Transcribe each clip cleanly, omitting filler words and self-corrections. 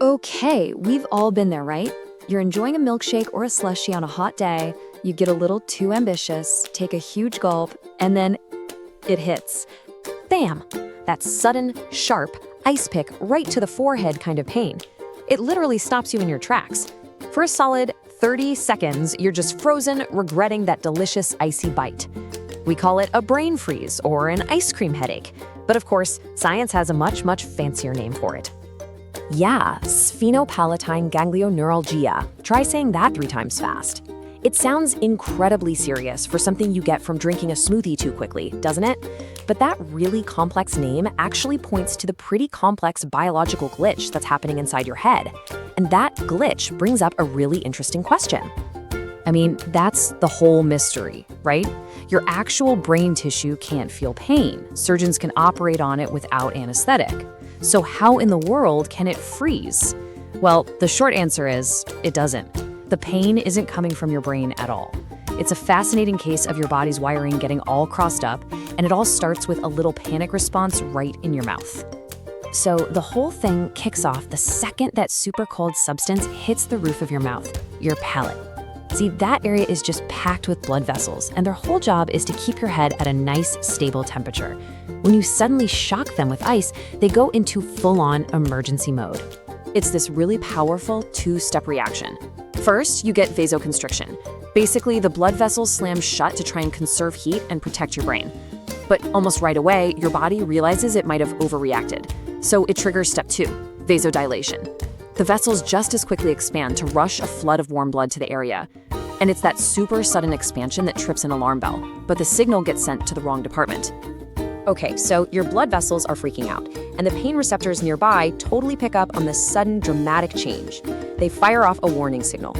Okay, we've all been there, right? You're enjoying a milkshake or a slushie on a hot day, you get a little too ambitious, take a huge gulp, and then it hits. Bam! That sudden, sharp, ice pick right to the forehead kind of pain. It literally stops you in your tracks. For a solid 30 seconds, you're just frozen, regretting that delicious icy bite. We call it a brain freeze or an ice cream headache. But of course, science has a much fancier name for it. Yeah, Sphenopalatine Ganglioneuralgia. Try saying that 3 times fast. It sounds incredibly serious for something you get from drinking a smoothie too quickly, doesn't it? But that really complex name actually points to the pretty complex biological glitch that's happening inside your head. And that glitch brings up a really interesting question. I mean, that's the whole mystery, right? Your actual brain tissue can't feel pain. Surgeons can operate on it without anesthetic. So how in the world can it freeze? Well, the short answer is, it doesn't. The pain isn't coming from your brain at all. It's a fascinating case of your body's wiring getting all crossed up, and it all starts with a little panic response right in your mouth. So the whole thing kicks off the second that super cold substance hits the roof of your mouth, your palate. See, that area is just packed with blood vessels, and their whole job is to keep your head at a nice, stable temperature. When you suddenly shock them with ice, they go into full-on emergency mode. It's this really powerful 2-step reaction. First, you get vasoconstriction. Basically, the blood vessels slam shut to try and conserve heat and protect your brain. But almost right away, your body realizes it might have overreacted. So it triggers step 2, vasodilation. The vessels just as quickly expand to rush a flood of warm blood to the area. And it's that super sudden expansion that trips an alarm bell, but the signal gets sent to the wrong department. Okay, so your blood vessels are freaking out, and the pain receptors nearby totally pick up on this sudden dramatic change. They fire off a warning signal.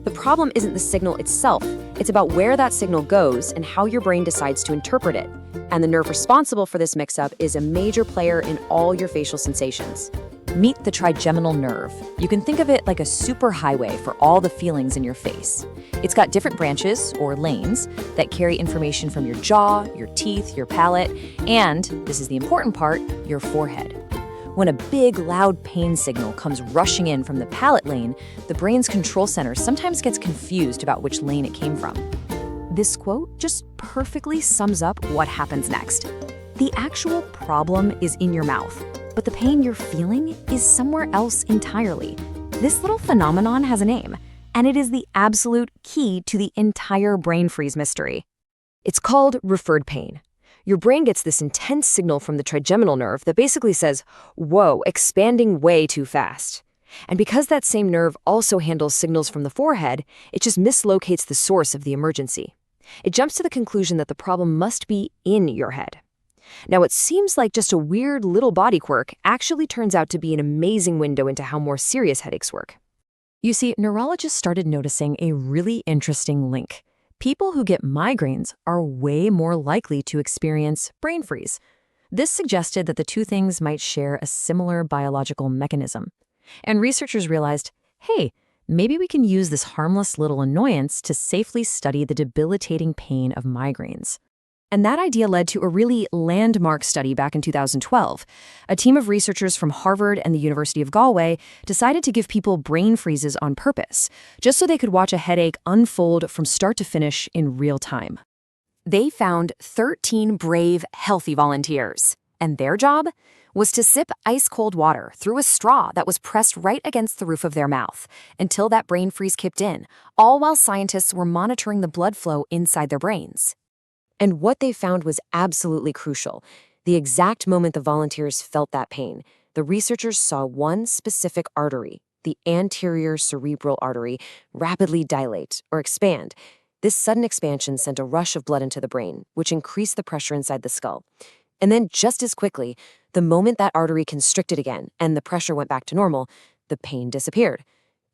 The problem isn't the signal itself, it's about where that signal goes and how your brain decides to interpret it. And the nerve responsible for this mix-up is a major player in all your facial sensations. Meet the trigeminal nerve. You can think of it like a superhighway for all the feelings in your face. It's got different branches, or lanes, that carry information from your jaw, your teeth, your palate, and, this is the important part, your forehead. When a big, loud pain signal comes rushing in from the palate lane, the brain's control center sometimes gets confused about which lane it came from. This quote just perfectly sums up what happens next. The actual problem is in your mouth, but the pain you're feeling is somewhere else entirely. This little phenomenon has a name, and it is the absolute key to the entire brain freeze mystery. It's called referred pain. Your brain gets this intense signal from the trigeminal nerve that basically says, whoa, expanding way too fast. And because that same nerve also handles signals from the forehead, it just mislocates the source of the emergency. It jumps to the conclusion that the problem must be in your head. Now, what seems like just a weird little body quirk actually turns out to be an amazing window into how more serious headaches work. You see, neurologists started noticing a really interesting link. People who get migraines are way more likely to experience brain freeze. This suggested that the two things might share a similar biological mechanism. And researchers realized, hey, maybe we can use this harmless little annoyance to safely study the debilitating pain of migraines. And that idea led to a really landmark study back in 2012. A team of researchers from Harvard and the University of Galway decided to give people brain freezes on purpose, just so they could watch a headache unfold from start to finish in real time. They found 13 brave, healthy volunteers, and their job was to sip ice-cold water through a straw that was pressed right against the roof of their mouth until that brain freeze kicked in, all while scientists were monitoring the blood flow inside their brains. And what they found was absolutely crucial. The exact moment the volunteers felt that pain, the researchers saw one specific artery, the anterior cerebral artery, rapidly dilate or expand. This sudden expansion sent a rush of blood into the brain, which increased the pressure inside the skull. And then just as quickly, the moment that artery constricted again and the pressure went back to normal, the pain disappeared.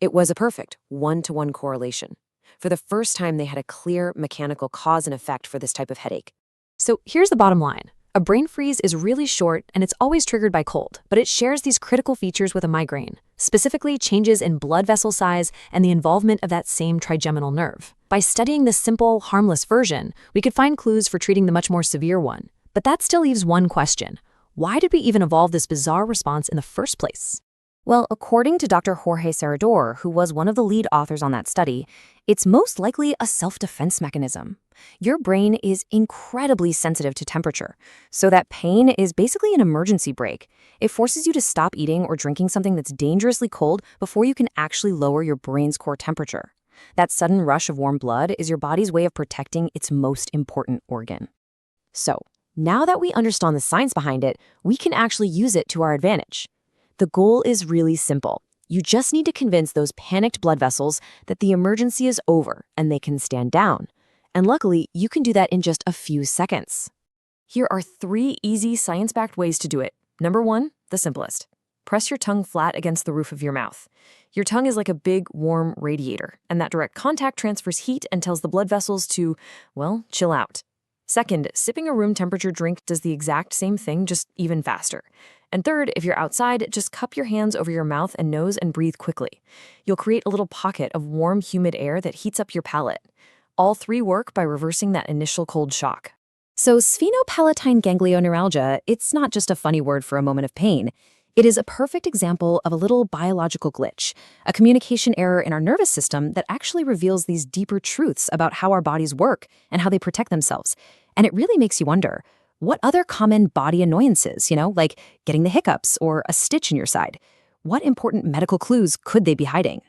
It was a perfect 1-to-1 correlation. For the first time, they had a clear mechanical cause and effect for this type of headache. So here's the bottom line. A brain freeze is really short and it's always triggered by cold, but it shares these critical features with a migraine, specifically changes in blood vessel size and the involvement of that same trigeminal nerve. By studying this simple, harmless version, we could find clues for treating the much more severe one. But that still leaves one question. Why did we even evolve this bizarre response in the first place? Well, according to Dr. Jorge Serrador, who was one of the lead authors on that study, it's most likely a self-defense mechanism. Your brain is incredibly sensitive to temperature, so that pain is basically an emergency brake. It forces you to stop eating or drinking something that's dangerously cold before you can actually lower your brain's core temperature. That sudden rush of warm blood is your body's way of protecting its most important organ. So, now that we understand the science behind it, we can actually use it to our advantage. The goal is really simple. You just need to convince those panicked blood vessels that the emergency is over and they can stand down. And luckily, you can do that in just a few seconds. Here are 3 easy science-backed ways to do it. Number 1, the simplest. Press your tongue flat against the roof of your mouth. Your tongue is like a big, warm radiator, and that direct contact transfers heat and tells the blood vessels to, well, chill out. Second, sipping a room temperature drink does the exact same thing, just even faster. And third, if you're outside, just cup your hands over your mouth and nose and breathe quickly. You'll create a little pocket of warm, humid air that heats up your palate. All 3 work by reversing that initial cold shock. So sphenopalatine ganglioneuralgia, it's not just a funny word for a moment of pain. It is a perfect example of a little biological glitch, a communication error in our nervous system that actually reveals these deeper truths about how our bodies work and how they protect themselves. And it really makes you wonder, what other common body annoyances, like getting the hiccups or a stitch in your side? What important medical clues could they be hiding?